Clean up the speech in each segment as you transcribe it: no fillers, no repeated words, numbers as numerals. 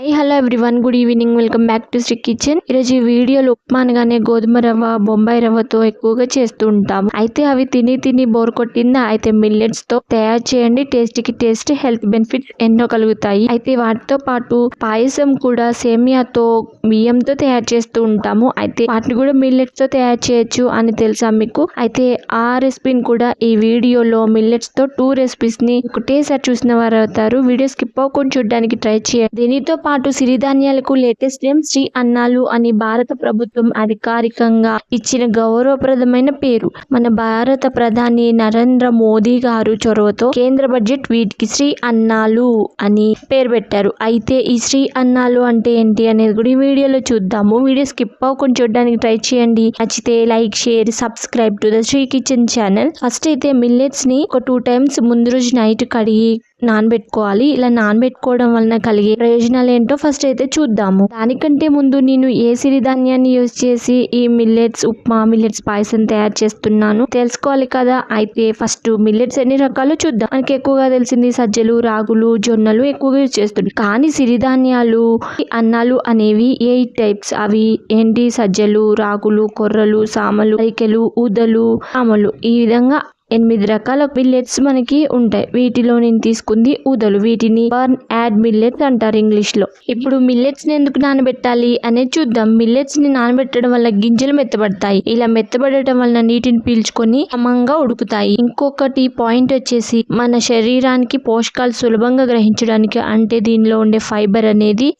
Hi hello everyone, good evening. Welcome back to Sri kitchen. ఈరోజు ఈ వీడియోలో ఉప్మా అనగానే గోధుమ రవ్వ, బొంబాయి రవ్వతో ఎక్కువగా చేస్తూ ఉంటాము. అయితే అవి తిని బోర్ కొట్టిందా? అయితే మిల్లెట్స్ తో తయారు చేయండి. టేస్ట్ కి టేస్ట్, హెల్త్ బెనిఫిట్స్ ఎన్నో కలుగుతాయి. అయితే వాటితో పాటు పాయసం కూడా సేమియాతో, బియ్యంతో తయారు చేస్తూ ఉంటాము. అయితే వాటిని కూడా మిల్లెట్స్ తో తయారు చేయొచ్చు అని తెలుసా మీకు? అయితే ఆ రెసిపీని కూడా ఈ వీడియోలో మిల్లెట్స్ తో 2 రెసిపీస్ ని ఒకటేసారి చూసిన వారు అవుతారు. వీడియో స్కిప్ అవ్వకుండా చూడడానికి ట్రై చేయండి. దీనితో పాటు సిరిధాన్యాలకు లేటెస్ట్ నేమ్ శ్రీ అన్నాలు అని భారత ప్రభుత్వం అధికారికంగా ఇచ్చిన గౌరవప్రదమైన పేరు. మన భారత ప్రధాని నరేంద్ర మోదీ గారు చొరవతో కేంద్ర బడ్జెట్ వీటికి శ్రీ అన్నాలు అని పేరు పెట్టారు. అయితే ఈ శ్రీ అన్నాలు అంటే ఏంటి అనేది కూడా ఈ వీడియోలో చూద్దాము. వీడియో స్కిప్ అవ్వకుండా చూడడానికి ట్రై చేయండి. నచ్చితే like, share, subscribe to the Sri kitchen channel. First అయితే మిల్లెట్స్ ని ఒక 2 times ముందు రోజు నైట్ కడిగి నానబెట్టుకోవాలి. ఇలా నానబెట్టుకోవడం వలన కలిగే ప్రయోజనాలు ఏంటో ఫస్ట్ అయితే చూద్దాము. దానికంటే ముందు నేను ఏ సిరిధాన్యాన్ని యూజ్ చేసి ఈ మిల్లెట్స్ ఉప్మా, మిల్లెట్స్ పాయసం తయారు చేస్తున్నాను తెలుసుకోవాలి కదా. అయితే ఫస్ట్ మిల్లెట్స్ ఎన్ని రకాలు చూద్దాం. మనకి ఎక్కువగా తెలిసింది సజ్జలు, రాగులు, జొన్నలు ఎక్కువగా యూజ్ చేస్తుంది. కానీ సిరిధాన్యాలు, అన్నాలు అనేవి 8 types. అవి ఏంటి? సజ్జలు, రాగులు, కొర్రలు, సామలు, అరికెలు, ఊదలు, సామలు, ఈ విధంగా 8 రకాల మిల్లెట్స్ మనకి ఉంటాయి. వీటిలో నేను తీసుకుంది ఊదలు. వీటిని బర్న్ యాడ్ మిల్లెట్స్ అంటారు ఇంగ్లీష్ లో. ఇప్పుడు మిల్లెట్స్ ని ఎందుకు నానబెట్టాలి అనేది చూద్దాం. మిల్లెట్స్ ని నానబెట్టడం వల్ల గింజలు మెత్తబడతాయి. ఇలా మెత్తబడటం వల్ల నీటిని పీల్చుకొని సమంగా ఉడుకుతాయి. ఇంకొకటి పాయింట్ వచ్చేసి మన శరీరానికి పోషకాలు సులభంగా గ్రహించడానికి, అంటే దీనిలో ఉండే ఫైబర్ అనేది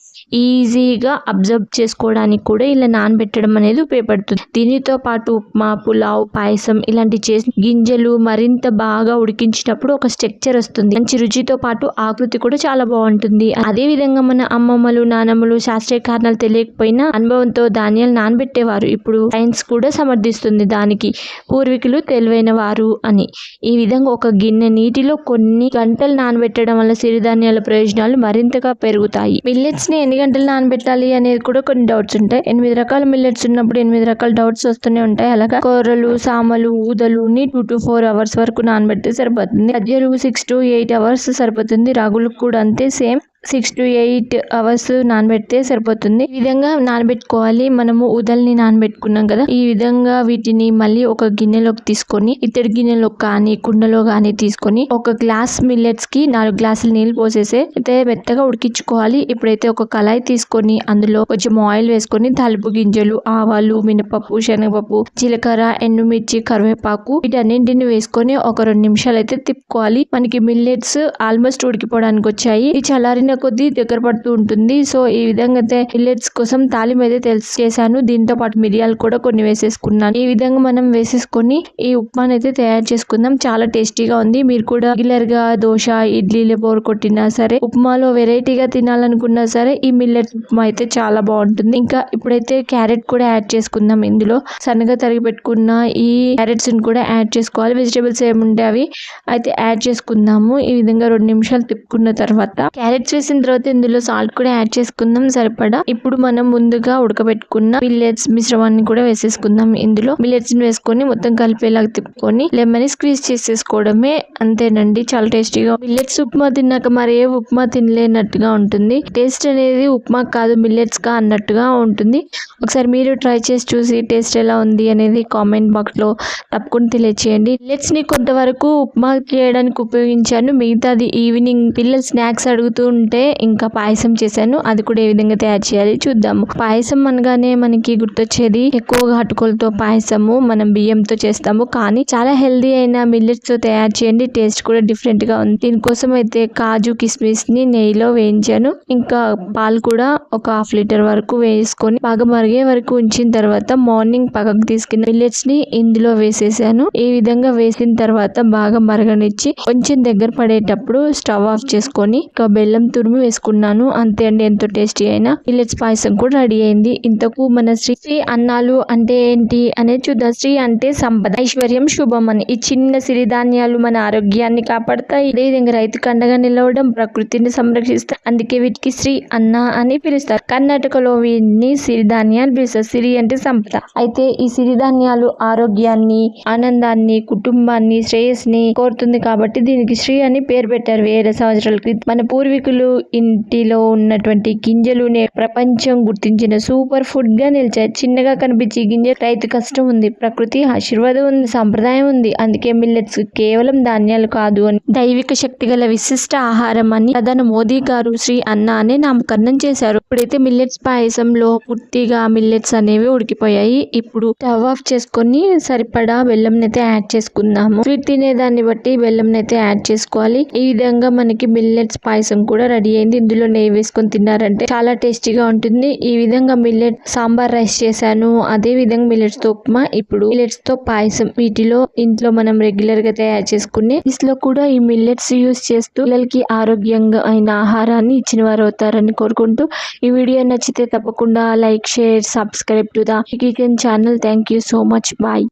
ఈజీగా అబ్జర్వ్ చేసుకోవడానికి కూడా ఇలా నానబెట్టడం అనేది ఉపయోగపడుతుంది. దీనితో పాటు ఉప్మా, పులావ్, పాయసం ఇలాంటి చేసి గింజలు మరింత బాగా ఉడికించినప్పుడు ఒక స్ట్రక్చర్ వస్తుంది. మంచి రుచితో పాటు ఆకృతి కూడా చాలా బాగుంటుంది. అదే విధంగా మన అమ్మమ్మలు, నానమ్మలు శాస్త్రీయ కారణాలు తెలియకపోయినా అనుభవంతో ధాన్యాలు నానబెట్టేవారు. ఇప్పుడు సైన్స్ కూడా సమర్థిస్తుంది దానికి పూర్వీకులు తెలివైన వారు అని. ఈ విధంగా ఒక గిన్నె నీటిలో కొన్ని గంటలు నానబెట్టడం వల్ల సిరిధాన్యాల ప్రయోజనాలు మరింతగా పెరుగుతాయి. మిల్లెట్స్ ని ఎన్ని గంటలు నానబెట్టాలి అనేది కూడా కొన్ని డౌట్స్ ఉంటాయి. 8 రకాల మిల్లెట్స్ ఉన్నప్పుడు 8 రకాల డౌట్స్ వస్తూనే ఉంటాయి. అలాగా కొర్రలు, సామలు, ఊదలు 2 to 4 hours వరకు నానబెడితే సరిపోతుంది. సజ్జలు 6 to 8 hours సరిపోతుంది. రాగులకు కూడా అంతే, సేమ్ 6 to 8 hours నానబెడితే సరిపోతుంది. ఈ విధంగా నానబెట్టుకోవాలి. మనము ఊదల్ని నానబెట్టుకున్నాం కదా, ఈ విధంగా వీటిని మళ్ళీ ఒక గిన్నెలోకి తీసుకొని, ఇత్తడి గిన్నెలో కానీ కుండలో కానీ తీసుకొని ఒక గ్లాస్ మిల్లెట్స్ కి 4 గ్లాసులు నీళ్ళు పోసేసి అయితే మెత్తగా ఉడికించుకోవాలి. ఇప్పుడైతే ఒక కళాయి తీసుకొని అందులో కొంచెం ఆయిల్ వేసుకొని తాలింపు గింజలు, ఆవాలు, మినపప్పు, శనగపప్పు, జీలకర్ర, ఎండుమిర్చి, కరివేపాకు వీటన్నింటిని వేసుకొని ఒక 2 నిమిషాలు అయితే తిప్పుకోవాలి. మనకి మిల్లెట్స్ ఆల్మోస్ట్ ఉడికిపోవడానికి వచ్చాయి. ఈ చల్లారిన కొద్దీ దగ్గర పడుతూ ఉంటుంది. సో ఈ విధంగా అయితే మిల్లెట్స్ కోసం తాలింపు అయితే చేశాను. దీంతో పాటు మిరియాలు కూడా కొన్ని వేసేసుకున్నాను. ఈ విధంగా మనం వేసేసుకొని ఈ ఉప్మాని అయితే తయారు చేసుకుందాం. చాలా టేస్టీగా ఉంది. మీరు కూడా రెగ్యులర్ గా దోశ, ఇడ్లీలో బోర్ కొట్టినా సరే, ఉప్మాలో వెరైటీగా తినాలనుకున్నా సరే ఈ మిల్లెట్ ఉప్మా అయితే చాలా బాగుంటుంది. ఇంకా ఇప్పుడైతే క్యారెట్ కూడా యాడ్ చేసుకుందాం. ఇందులో సన్నగా తరిగి పెట్టుకున్న ఈ క్యారెట్స్ ని కూడా యాడ్ చేసుకోవాలి. వెజిటేబుల్స్ ఏముంటే అవి అయితే యాడ్ చేసుకుందాము. ఈ విధంగా 2 నిమిషాలు తిప్పుకున్న తర్వాత క్యారెట్స్ వేసిన తర్వాత ఇందులో సాల్ట్ కూడా యాడ్ చేసుకుందాం సరిపడా. ఇప్పుడు మనం ముందుగా ఉడకబెట్టుకున్న మిల్లెట్స్ మిశ్రమాన్ని కూడా వేసేసుకుందాం. ఇందులో మిల్లెట్స్ ని వేసుకొని మొత్తం కలిపేలాగా తిప్పుకొని లెమన్ స్క్వీజ్ చేసేసుకోవడమే. అంతేనండి, చాలా టేస్టీగా. మిల్లెట్స్ ఉప్మా తిన్నాక మరి ఏ ఉప్మా తినలేనట్టుగా ఉంటుంది. టేస్ట్ అనేది ఉప్మా కాదు మిల్లెట్స్ గా అన్నట్టుగా ఉంటుంది. ఒకసారి మీరు ట్రై చేసి చూసి టేస్ట్ ఎలా ఉంది అనేది కామెంట్ బాక్స్ లో తప్పకుండా తెలియచేయండి. మిల్లెట్స్ ని కొంతవరకు ఉప్మా చేయడానికి ఉపయోగించాను. మిగతాది ఈవినింగ్ పిల్లలు స్నాక్స్ అడుగుతూ ఉంటే ఇంకా పాయసం చేశాను. అది కూడా ఏ విధంగా తయారు చేయాలి చూద్దాము. పాయసం అనగానే మనకి గుర్తొచ్చేది ఎక్కువగా అటుకులతో పాయసము. మనం బియ్యంతో చేస్తాము, కానీ చాలా హెల్దీ అయిన మిల్లెట్స్ తో తయారు చేయండి. టేస్ట్ కూడా డిఫరెంట్ గా ఉంది. దీనికోసం అయితే కాజు, కిస్మిస్ ని నెయ్యిలో వేయించాను. ఇంకా పాలు కూడా ఒక 1/2 లీటర్ వరకు వేసుకొని బాగా మరిగే వరకు ఉంచిన తర్వాత మార్నింగ్ పక్కకు తీసుకున్న మిల్లెట్స్ ని ఇందులో వేసేసాను. ఈ విధంగా వేసిన తర్వాత బాగా మరగనిచ్చి కొంచెం దగ్గర పడేటప్పుడు స్టవ్ ఆఫ్ చేసుకొని ఒక బెల్లం తురిమి వేసుకున్నాను. అంతే అండి, ఎంతో టేస్టీ అయిన మిల్లెట్స్ పాయసం కూడా రెడీ అయింది. ఇంతకు మన శ్రీ అన్నాలు అంటే ఏంటి అనేది చూద్దాం. శ్రీ అంటే సంపద, ఐశ్వర్యం, శుభం అని. ఈ చిన్న సిరిధాన్యాలు మన ఆరోగ్యాన్ని కాపాడతాయి. అదేవిధంగా రైతుకు అండగా నిలవడం, ప్రకృతిని సంరక్షిస్తాయి. అందుకే వీటికి శ్రీ అన్న అని పిలుస్తారు. కర్ణాటకలో వీటిని సిరిధాన్యాలు పిలుస్తారు. సిరి అంటే సంపద. అయితే ఈ సిరిధాన్యాలు ఆరోగ్యాన్ని, ఆనందాన్ని, కుటుంబాన్ని, శ్రేయస్ని కోరుతుంది కాబట్టి దీనికి శ్రీ అని పేరు పెట్టారు. వేరే సంవత్సరాల క్రితం మన పూర్వీకులు గింజలు ఇంటిలో ఉన్నటువంటి గింజలు ప్రపంచం గుర్తించిన సూపర్ ఫుడ్ గా నిలిచాయి. చిన్నగా కనిపించే గింజ రైతు కష్టం ఉంది, ప్రకృతి ఆశీర్వాదం ఉంది, సంప్రదాయం ఉంది. అందుకే మిల్లెట్స్ కేవలం ధాన్యాలు కాదు అని, దైవిక శక్తి గల విశిష్ట ఆహారం అని ప్రధాని మోదీ గారు శ్రీ అన్న అనే నామకరణం చేశారు. ఇప్పుడైతే మిల్లెట్స్ పాయసంలో పూర్తిగా మిల్లెట్స్ అనేవి ఉడికిపోయాయి. ఇప్పుడు స్టవ్ ఆఫ్ చేసుకొని సరిపడా బెల్లం అయితే యాడ్ చేసుకుందాము. స్వీట్ తినేదాన్ని బట్టి బెల్లం అయితే యాడ్ చేసుకోవాలి. ఈ విధంగా మనకి మిల్లెట్స్ పాయసం కూడా రెడీ అయింది. ఇందులో నెయ్యి వేసుకొని తిన్నారంటే చాలా టేస్టీగా ఉంటుంది. ఈ విధంగా మిల్లెట్ సాంబార్ రైస్ చేశాను. అదే విధంగా మిల్లెట్స్ తో ఉప్మా, ఇప్పుడు మిల్లెట్స్ తో పాయసం. వీటిలో ఇంట్లో మనం రెగ్యులర్ గా తయారు చేసుకునే లో కూడా ఈ మిల్లెట్స్ యూస్ చేస్తూ పిల్లలకి ఆరోగ్యంగా అయిన ఆహారాన్ని ఇచ్చిన వారు అవుతారని కోరుకుంటూ ఈ వీడియో నచ్చితే తప్పకుండా like, share, subscribe to the kitchen channel. Thank you so much. Bye.